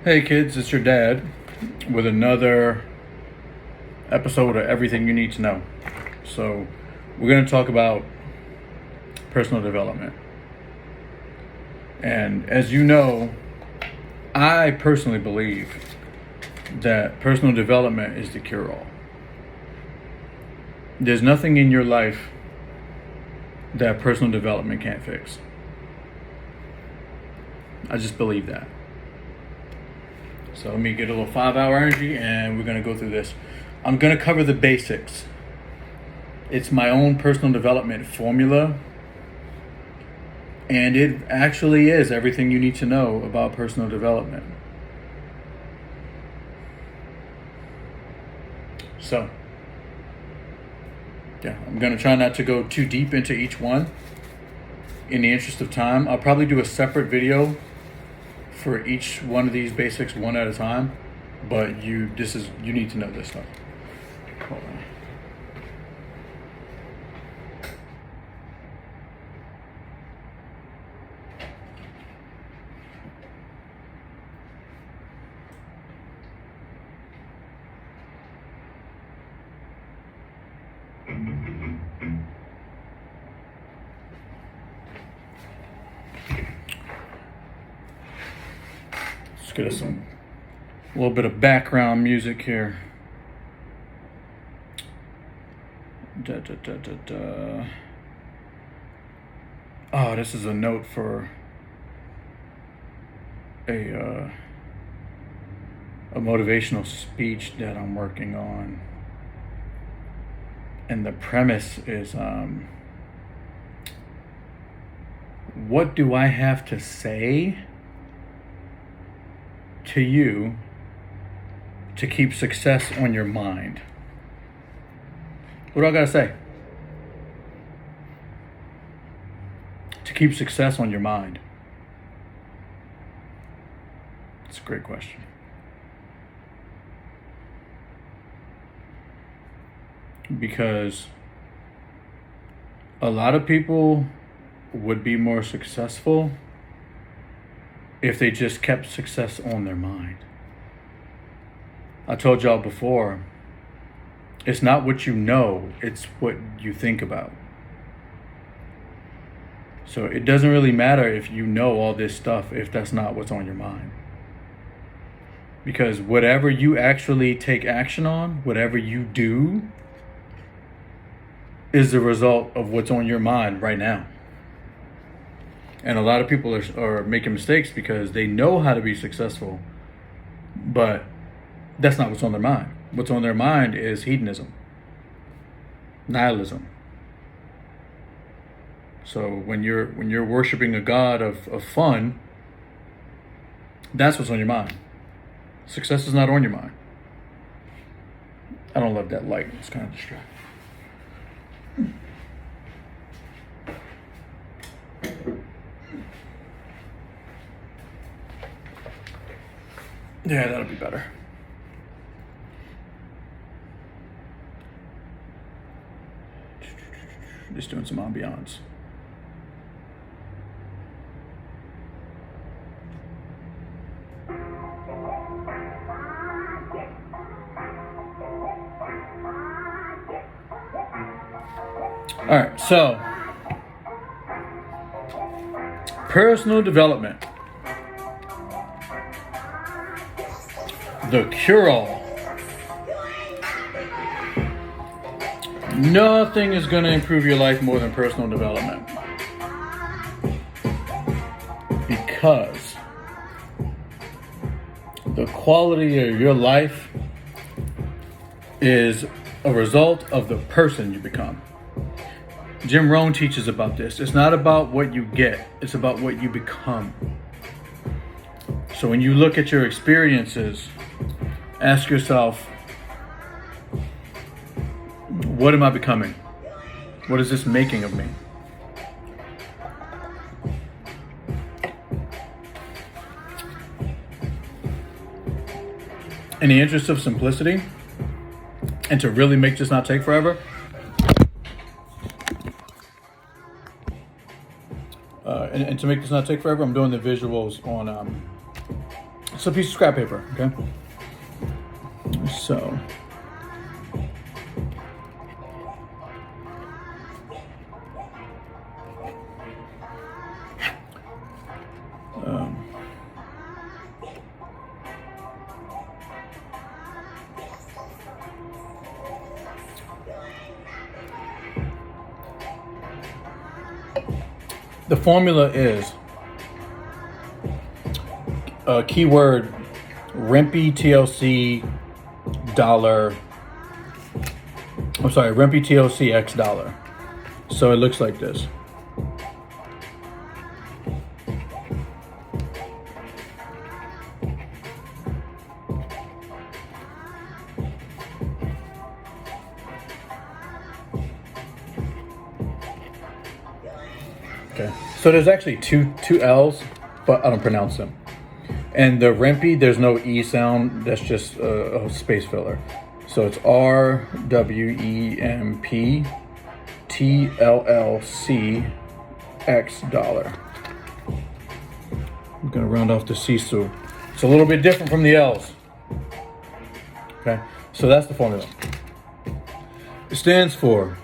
Hey kids, it's your dad with another episode of Everything You Need to Know. So we're going to talk about personal development. And as you know, I personally believe that personal development is the cure-all. There's nothing in your life that personal development can't fix. I just believe that. So let me get a little 5-hour energy and we're going to go through this. I'm going to cover the basics. It's my own personal development formula. And it actually is everything you need to know about personal development. So, yeah, I'm going to try not to go too deep into each one. In the interest of time, I'll probably do a separate video for each one of these basics one at a time, but you need to know this stuff. Hold on. Get us a little bit of background music here. Oh, this is a note for a motivational speech that I'm working on, and the premise is what do I have to say to you to keep success on your mind? What do I gotta say to keep success on your mind? It's a great question. Because a lot of people would be more successful if they just kept success on their mind. I told y'all before, it's not what you know, it's what you think about. So it doesn't really matter if you know all this stuff if that's not what's on your mind. Because whatever you actually take action on, whatever you do, is the result of what's on your mind right now. And a lot of people are making mistakes because they know how to be successful, but that's not what's on their mind. What's on their mind is hedonism, nihilism. So when you're worshiping a god of fun, that's what's on your mind. Success is not on your mind. I don't love that light. It's kind of distracting. Yeah, that'll be better. Just doing some ambiance. All right, so personal development. The cure-all. Nothing is going to improve your life more than personal development. Because the quality of your life is a result of the person you become. Jim Rohn teaches about this. It's not about what you get, it's about what you become. So when you look at your experiences, ask yourself, what am I becoming? What is this making of me? In the interest of simplicity, and to really make this not take forever, and to make this not take forever, I'm doing the visuals on It's a piece of scrap paper, okay? So, the formula is keyword REMPY TLC dollar. I'm sorry, REMPY TLC X dollar. So it looks like this. Okay, so there's actually two L's, but I don't pronounce them. And the REMPY, there's no E sound. That's just a space filler. So it's RWEMP TLLC X dollar. I'm gonna round off the C, so it's a little bit different from the L's. Okay, so that's the formula. It stands for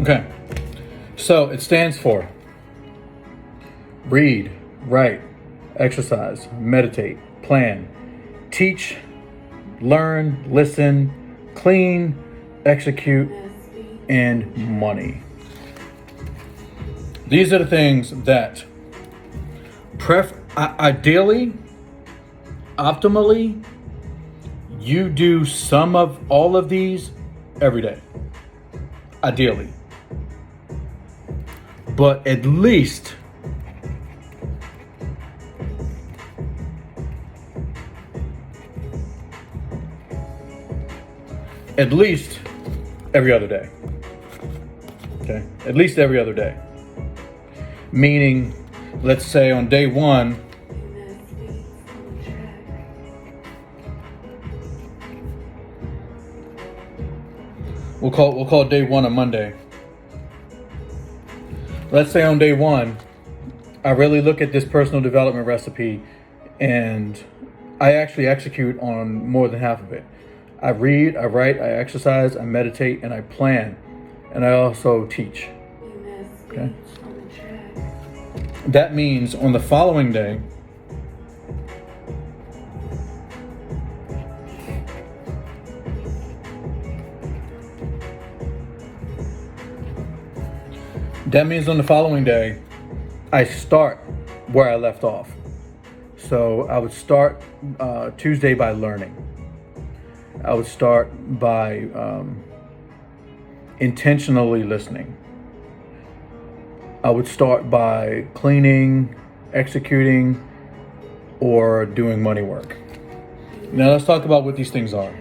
okay. So it stands for read, write, exercise, meditate, plan, teach, learn, listen, clean, execute, and money. These are the things that ideally, optimally, you do some of all of these every day. Ideally. But at least every other day. Okay? At least every other day. Meaning, let's say on day one, we'll call day one a Monday. Let's say on day one, I really look at this personal development recipe and I actually execute on more than half of it. I read, I write, I exercise, I meditate, and I plan. And I also teach. Okay? That means on the following day, I start where I left off. So I would start Tuesday by learning. I would start by intentionally listening. I would start by cleaning, executing, or doing money work. Now let's talk about what these things are.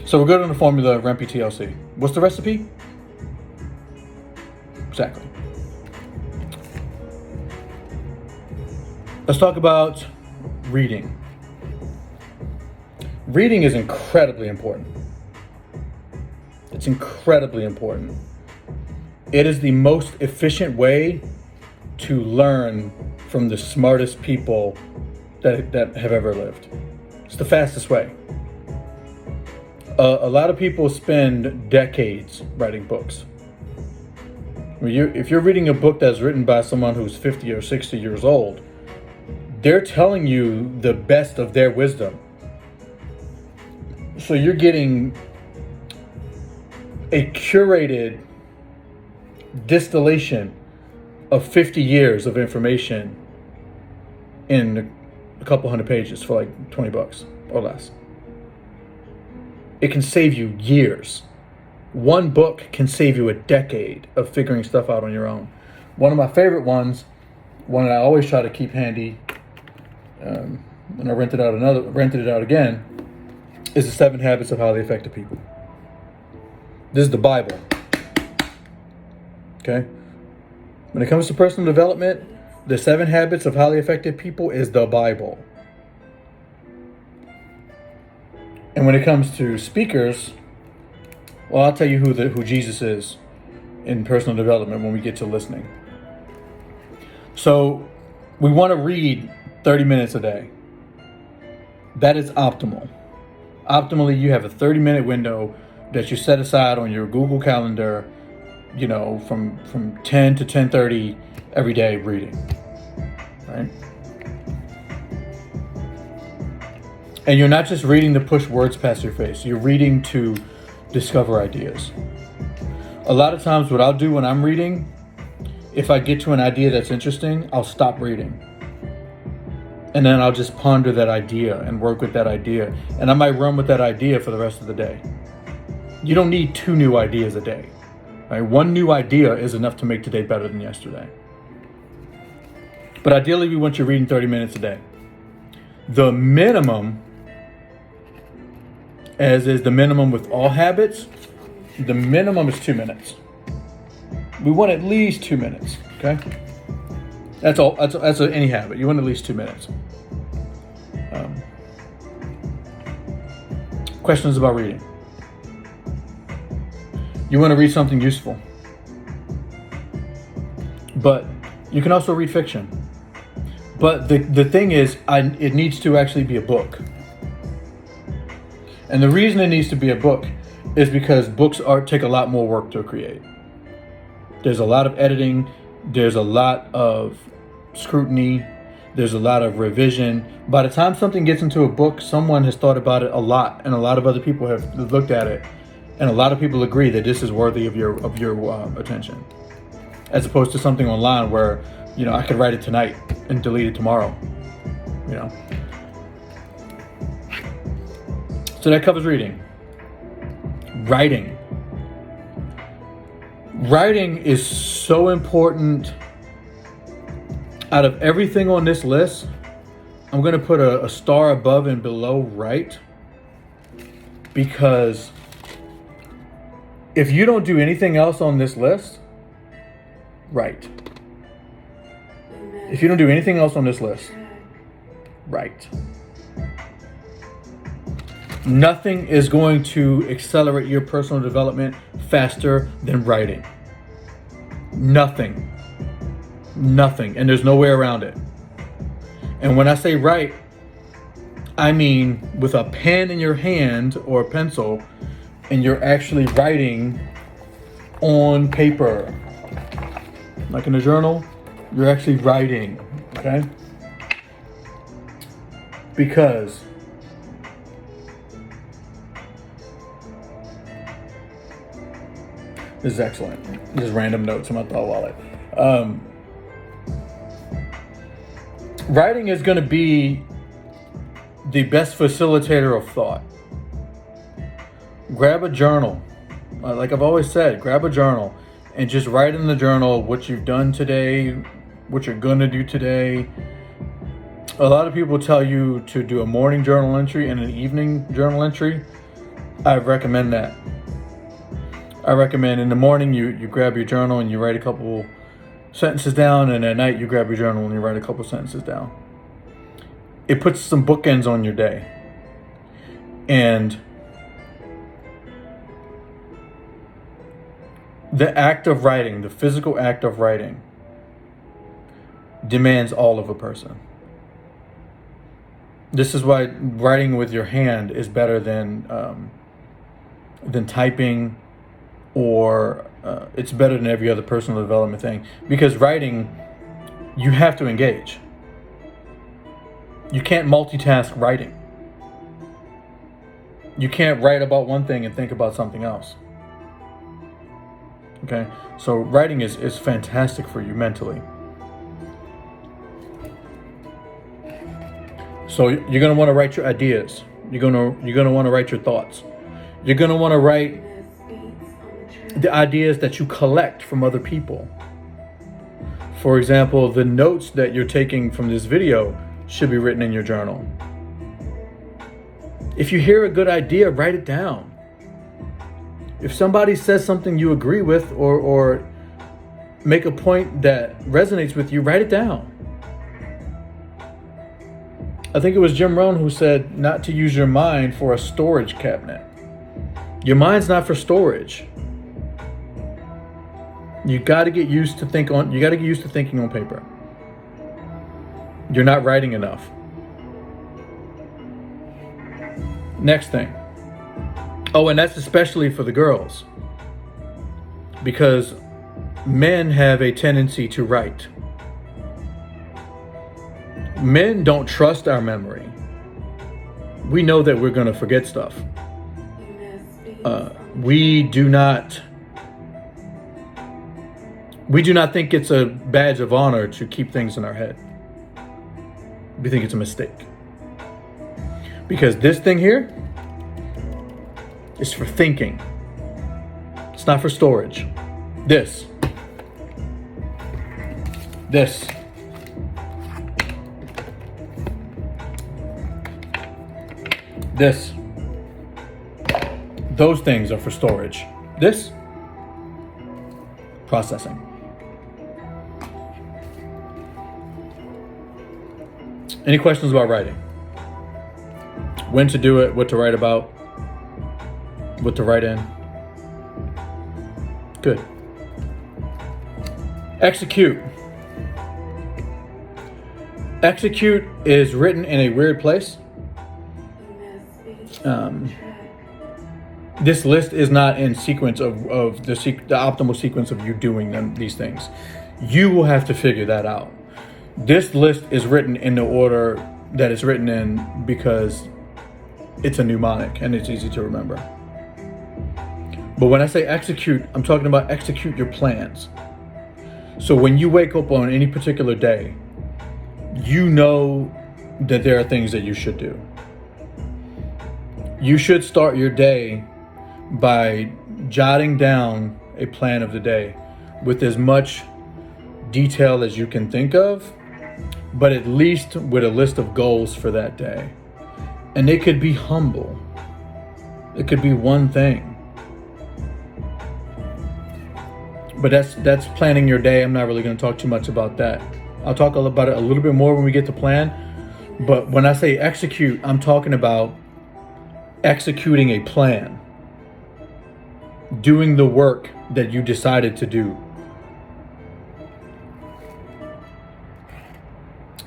So we're good on the formula REMPY TLC. What's the recipe? Exactly. Let's talk about reading. Reading is incredibly important. It's incredibly important. It is the most efficient way to learn from the smartest people that have ever lived. It's the fastest way. A lot of people spend decades writing books. If you're reading a book that's written by someone who's 50 or 60 years old, they're telling you the best of their wisdom. So you're getting a curated distillation of 50 years of information in a couple hundred pages for like $20 or less. It can save you years. One book can save you a decade of figuring stuff out on your own. One of my favorite ones, one that I always try to keep handy, and I rented it out again, is The 7 Habits of Highly Effective People. This is the Bible. Okay? When it comes to personal development, The 7 Habits of Highly Effective People is the Bible. And when it comes to speakers, well, I'll tell you who Jesus is in personal development when we get to listening. So we want to read 30 minutes a day. That is optimal. Optimally, you have a 30-minute window that you set aside on your Google Calendar, you know, from 10 to 10:30 every day reading, right? And you're not just reading to push words past your face. You're reading to discover ideas. A lot of times what I'll do when I'm reading, if I get to an idea that's interesting, I'll stop reading. And then I'll just ponder that idea and work with that idea. And I might run with that idea for the rest of the day. You don't need 2 new ideas a day. Right? 1 new idea is enough to make today better than yesterday. But ideally, we want you reading 30 minutes a day. The minimum, as is the minimum with all habits, the minimum is 2 minutes. We want at least 2 minutes, okay? That's all. That's any habit. You want at least 2 minutes. Questions about reading. You want to read something useful. But you can also read fiction. But the thing is, it needs to actually be a book. And the reason it needs to be a book is because books take a lot more work to create. There's a lot of editing. There's a lot of scrutiny. There's a lot of revision. By the time something gets into a book, someone has thought about it a lot, and a lot of other people have looked at it, and a lot of people agree that this is worthy of your attention, as opposed to something online where, you know, I could write it tonight and delete it tomorrow. You know. So that covers reading. Writing. Writing is so important. Out of everything on this list, I'm going to put a star above and below right, because if you don't do anything else on this list, write. If you don't do anything else on this list, write. Nothing is going to accelerate your personal development faster than writing. Nothing. And there's no way around it. And when I say write, I mean with a pen in your hand or a pencil, and you're actually writing on paper. Like in a journal, you're actually writing, okay? Because this is excellent. Just random notes in my thought wallet. Writing is going to be the best facilitator of thought. Grab a journal. Like I've always said, grab a journal and just write in the journal what you've done today, what you're going to do today. A lot of people tell you to do a morning journal entry and an evening journal entry. I recommend that. I recommend in the morning you grab your journal and you write a couple sentences down, and at night you grab your journal and you write a couple sentences down. It puts some bookends on your day. And the act of writing, the physical act of writing, demands all of a person. This is why writing with your hand is better than typing, or it's better than every other personal development thing. Because writing, you have to engage. You can't multitask writing. You can't write about one thing and think about something else. Okay? So writing is fantastic for you mentally. So you're gonna want to write your ideas. You're gonna want to write your thoughts. You're gonna want to write the ideas that you collect from other people. For example, the notes that you're taking from this video should be written in your journal. If you hear a good idea, write it down. If somebody says something you agree with or make a point that resonates with you, write it down. I think it was Jim Rohn who said not to use your mind for a storage cabinet. Your mind's not for storage. You got to get used to thinking on paper. You're not writing enough. Next thing. Oh, and that's especially for the girls. Because men have a tendency to write. Men don't trust our memory. We know that we're going to forget stuff. We do not think it's a badge of honor to keep things in our head. We think it's a mistake. Because this thing here is for thinking. It's not for storage. This. Those things are for storage. This, processing. Any questions about writing? When to do it, what to write about, what to write in. Good. Execute. Execute is written in a weird place. This list is not in sequence of the optimal sequence of you doing these things. You will have to figure that out. This list is written in the order that it's written in because it's a mnemonic and it's easy to remember. But when I say execute, I'm talking about execute your plans. So when you wake up on any particular day, you know that there are things that you should do. You should start your day by jotting down a plan of the day with as much detail as you can think of, but at least with a list of goals for that day. And it could be humble. It could be one thing. But that's planning your day. I'm not really going to talk too much about that. I'll talk about it a little bit more when we get to plan. But when I say execute, I'm talking about executing a plan. Doing the work that you decided to do.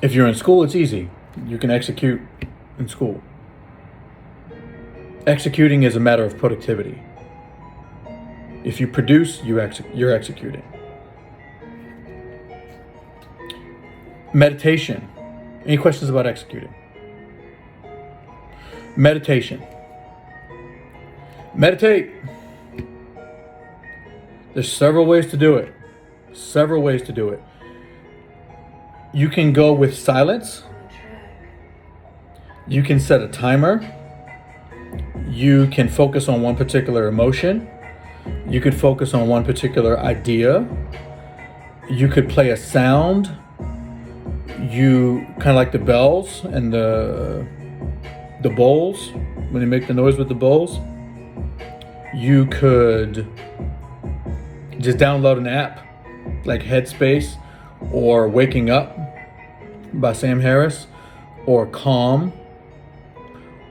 If you're in school, it's easy. You can execute in school. Executing is a matter of productivity. If you produce, you're executing. Meditation. Any questions about executing? Meditation. Meditate. There's several ways to do it. You can go with silence. You can set a timer. You can focus on one particular emotion. You could focus on one particular idea. You could play a sound. You kind of like the bells and the bowls, when you make the noise with the bowls. You could just download an app like Headspace or Waking Up by Sam Harris or Calm.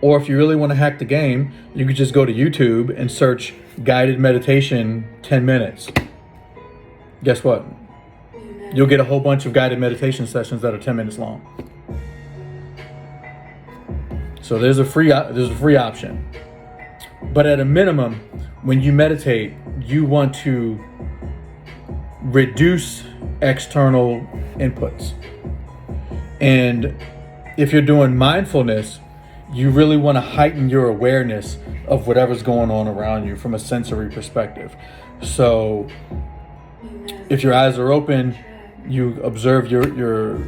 Or if you really want to hack the game, you could just go to YouTube and search guided meditation 10 minutes. Guess what? You'll get a whole bunch of guided meditation sessions that are 10 minutes long. So there's a free option. But at a minimum, when you meditate, you want to reduce external inputs. And if you're doing mindfulness, you really want to heighten your awareness of whatever's going on around you from a sensory perspective. So if your eyes are open, you observe your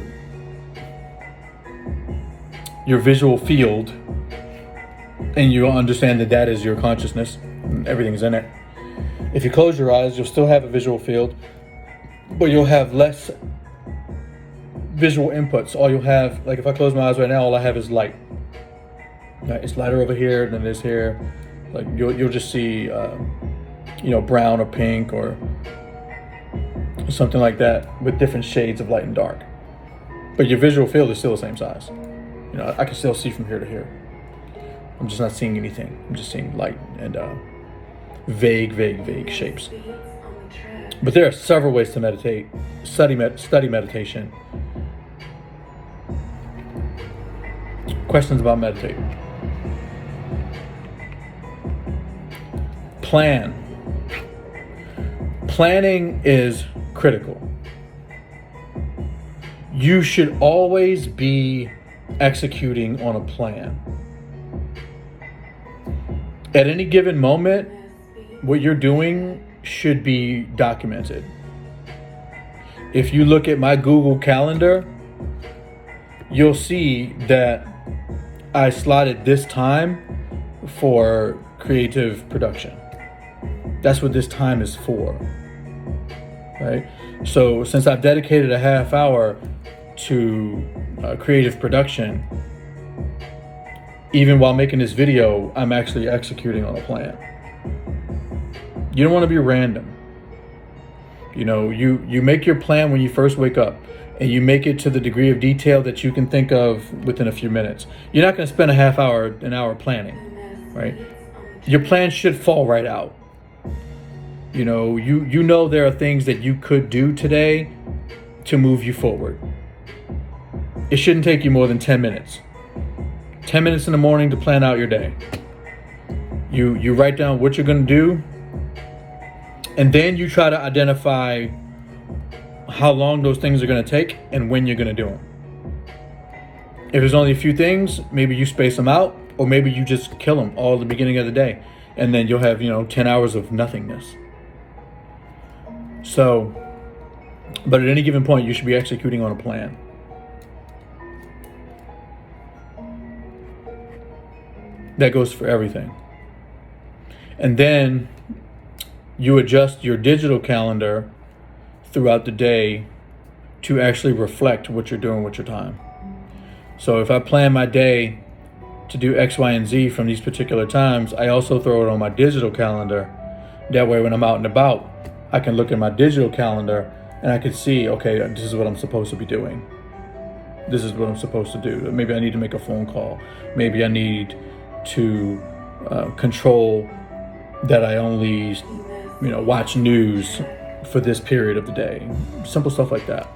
visual field, and you understand that that is your consciousness. Everything's in it. If you close your eyes, you'll still have a visual field, but you'll have less visual inputs. All you'll have, like if I close my eyes right now, all I have is light. Right? It's lighter over here than it is here. Like you'll just see, brown or pink or something like that with different shades of light and dark. But your visual field is still the same size. I can still see from here to here. I'm just not seeing anything. I'm just seeing light and vague shapes. But there are several ways to meditate. Study meditation. Questions about meditating. Plan. Planning is critical. You should always be executing on a plan. At any given moment, what you're doing should be documented. If you look at my Google Calendar, you'll see that I slotted this time for creative production. That's what this time is for, right? So since I've dedicated a half hour to creative production, even while making this video, I'm actually executing on a plan. You don't want to be random. You make your plan when you first wake up, and you make it to the degree of detail that you can think of within a few minutes. You're not going to spend an hour planning, right? Your plan should fall right out. You know there are things that you could do today to move you forward. It shouldn't take you more than 10 minutes. 10 minutes in the morning to plan out your day. You write down what you're going to do, and then you try to identify how long those things are going to take and when you're going to do them. If there's only a few things, maybe you space them out, or maybe you just kill them all at the beginning of the day, and then you'll have 10 hours of nothingness. So, but at any given point, you should be executing on a plan. That goes for everything. And then you adjust your digital calendar throughout the day to actually reflect what you're doing with your time. So if I plan my day to do X, Y, and Z from these particular times, I also throw it on my digital calendar. That way when I'm out and about, I can look at my digital calendar and I can see, okay, this is what I'm supposed to be doing. This is what I'm supposed to do. Maybe I need to make a phone call. Maybe I need to control that I only, watch news for this period of the day. Simple stuff like that.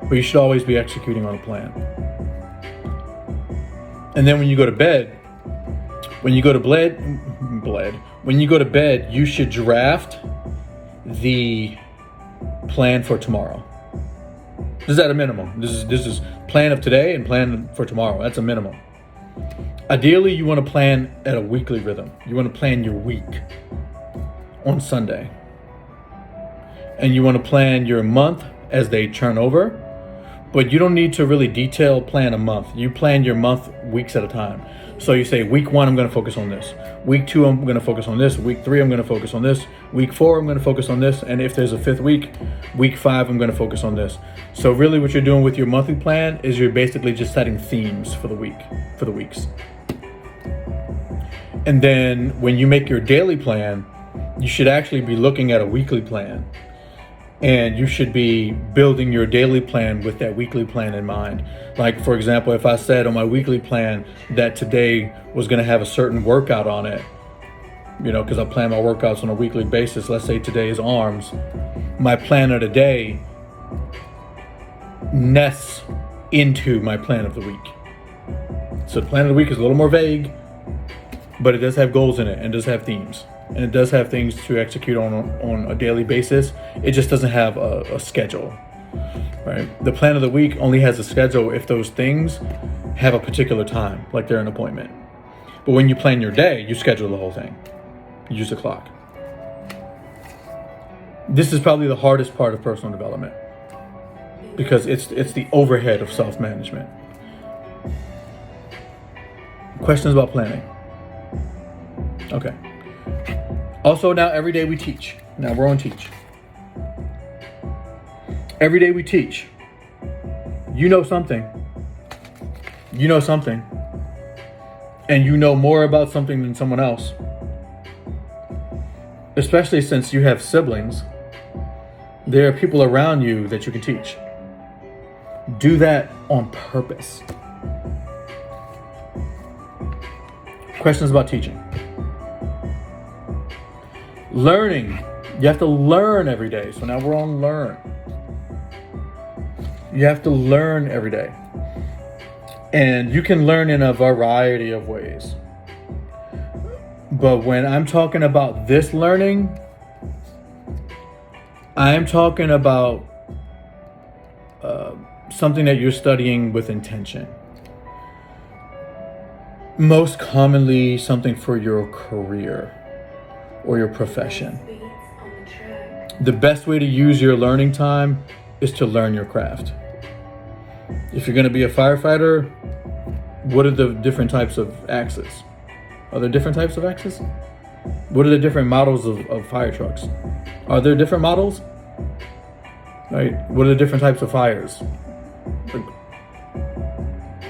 But you should always be executing on a plan. And then when you go to bed, when you go to bed, you should draft the plan for tomorrow. This is at a minimum. This is plan of today and plan for tomorrow. That's a minimum. Ideally, you want to plan at a weekly rhythm. You want to plan your week on Sunday. And you want to plan your month as they turn over. But you don't need to really detail plan a month. You plan your month weeks at a time. So you say, week 1, I'm going to focus on this. Week 2, I'm going to focus on this. Week 3, I'm going to focus on this. Week 4, I'm going to focus on this. And if there's a 5th week, week 5, I'm going to focus on this. So really what you're doing with your monthly plan is you're basically just setting themes for the weeks. And then when you make your daily plan, you should actually be looking at a weekly plan. And you should be building your daily plan with that weekly plan in mind. Like, for example, if I said on my weekly plan that today was going to have a certain workout on it, because I plan my workouts on a weekly basis. Let's say today is arms. My plan of the day nests into my plan of the week. So the plan of the week is a little more vague, but it does have goals in it and does have themes. And it does have things to execute on a daily basis. It just doesn't have a schedule. right? The plan of the week only has a schedule if those things have a particular time, like they're an appointment. But when you plan your day, you schedule the whole thing. You use a clock. This is probably the hardest part of personal development because it's the overhead of self-management. Questions about planning? Okay. Also, now every day we teach. Now we're on teach. Every day we teach. You know something. You know something. And you know more about something than someone else. Especially since you have siblings. There are people around you that you can teach. Do that on purpose. Questions about teaching? Learning. You have to learn every day. So now we're on learn. You have to learn every day. And you can learn in a variety of ways. But when I'm talking about this learning, I'm talking about something that you're studying with intention. Most commonly, something for your career or your profession. The best way to use your learning time is to learn your craft. If you're going to be a firefighter, what are the different types of axes? Are there different types of axes? What are the different models of fire trucks? Are there different models? Right? What are the different types of fires?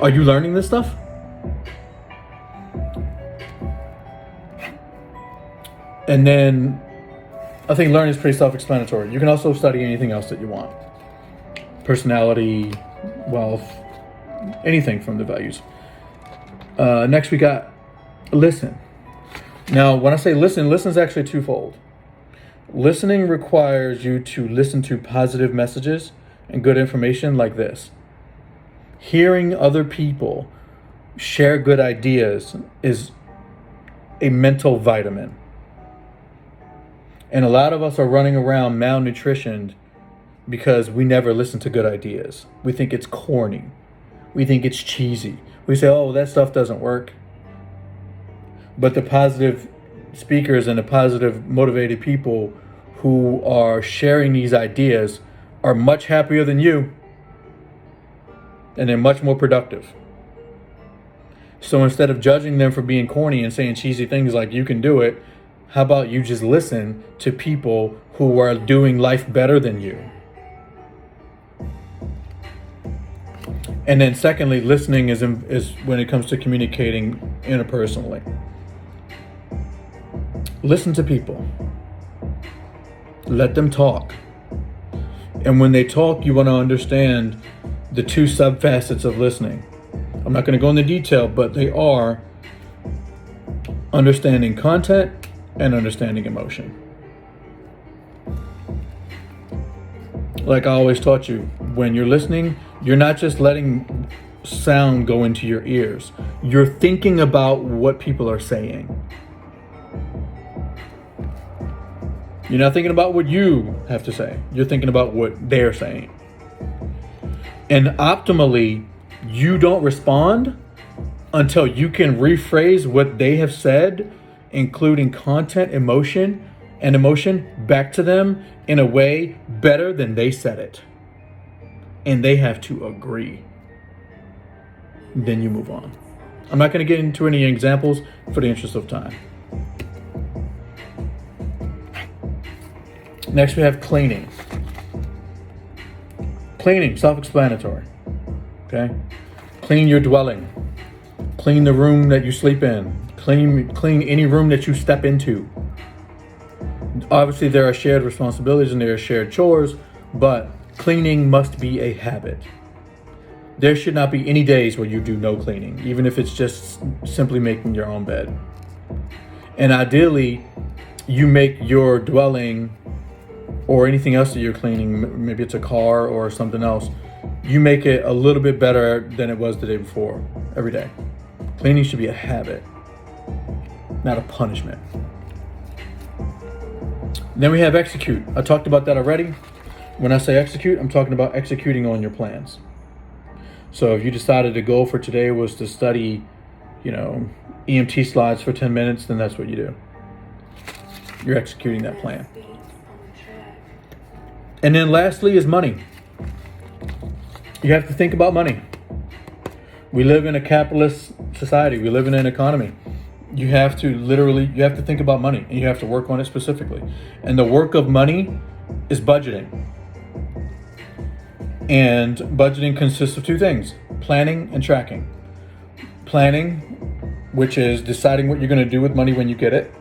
Are you learning this stuff? And then I think learning is pretty self-explanatory. You can also study anything else that you want. Personality, wealth, anything from the values. Next we got listen. Now, when I say listen is actually twofold. Listening requires you to listen to positive messages and good information like this. Hearing other people share good ideas is a mental vitamin. And a lot of us are running around malnutritioned because we never listen to good ideas. We think it's corny. We think it's cheesy. We say, oh, that stuff doesn't work. But the positive speakers and the positive motivated people who are sharing these ideas are much happier than you. And they're much more productive. So instead of judging them for being corny and saying cheesy things like you can do it, how about you just listen to people who are doing life better than you? And then secondly, listening is when it comes to communicating interpersonally. Listen to people. Let them talk. And when they talk, you want to understand the two subfacets of listening. I'm not going to go into detail, but they are understanding content and understanding emotion. Like I always taught you, when you're listening, you're not just letting sound go into your ears. You're thinking about what people are saying. You're not thinking about what you have to say. You're thinking about what they're saying. And optimally, you don't respond until you can rephrase what they have said, including content, emotion, back to them in a way better than they said it. And they have to agree. Then you move on. I'm not going to get into any examples for the interest of time. Next, we have cleaning. Cleaning, self-explanatory. Okay? Clean your dwelling. Clean the room that you sleep in. Clean any room that you step into. Obviously, there are shared responsibilities and there are shared chores, but cleaning must be a habit. There should not be any days where you do no cleaning, even if it's just simply making your own bed. And ideally, you make your dwelling or anything else that you're cleaning, maybe it's a car or something else, you make it a little bit better than it was the day before, every day. Cleaning should be a habit, not a punishment. Then we have execute. I talked about that already. When I say execute, I'm talking about executing on your plans. So if you decided the goal for today was to study, EMT slides for 10 minutes, then that's what you do. You're executing that plan. And then lastly is money. You have to think about money. We live in a capitalist society. We live in an economy. You have to think about money, and you have to work on it specifically. And the work of money is budgeting. And budgeting consists of two things: planning and tracking. Planning, which is deciding what you're going to do with money when you get it.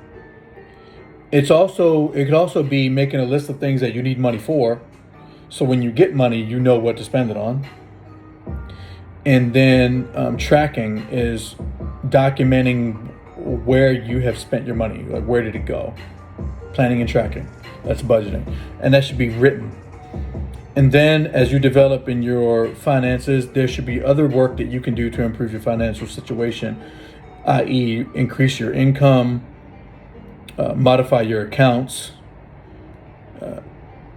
It could also be making a list of things that you need money for, so when you get money, you know what to spend it on. And then tracking is documenting where you have spent your money, like where did it go. Planning and tracking, that's budgeting, and that should be written. And then as you develop in your finances, there should be other work that you can do to improve your financial situation, i.e. increase your income, modify your accounts,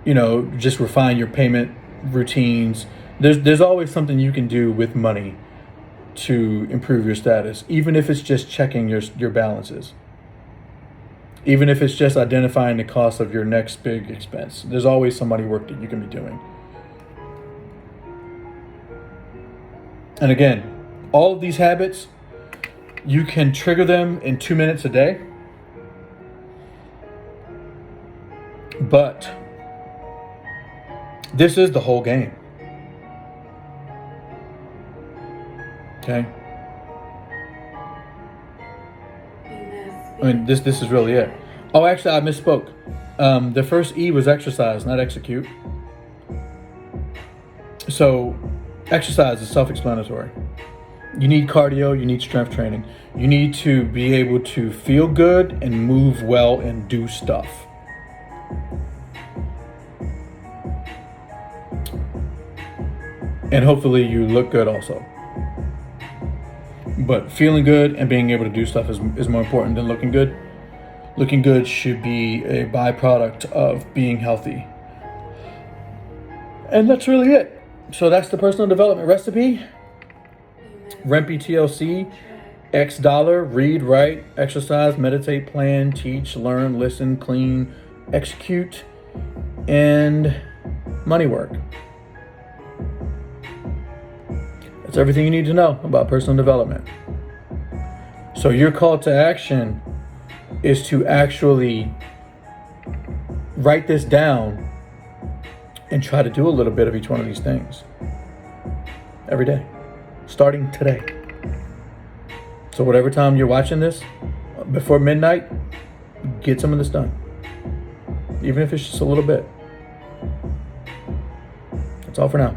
just refine your payment routines. There's always something you can do with money to improve your status, even if it's just checking your balances. Even if it's just identifying the cost of your next big expense. There's always some money work that you can be doing. And again, all of these habits, you can trigger them in 2 minutes a day. But this is the whole game. Okay? I mean, this is really it. Oh, actually, I misspoke. The first E was exercise, not execute. So, exercise is self-explanatory. You need cardio, you need strength training. You need to be able to feel good and move well and do stuff. And hopefully you look good also. But feeling good and being able to do stuff is more important than looking good. Looking good should be a byproduct of being healthy. And that's really it. So that's the personal development recipe. REMPY TLC X $. Read, write, exercise, meditate, plan, teach, learn, listen, clean, execute, and money work. That's everything you need to know about personal development. So your call to action is to actually write this down and try to do a little bit of each one of these things every day, starting today. So whatever time you're watching this, before midnight, get some of this done. Even if it's just a little bit. That's all for now.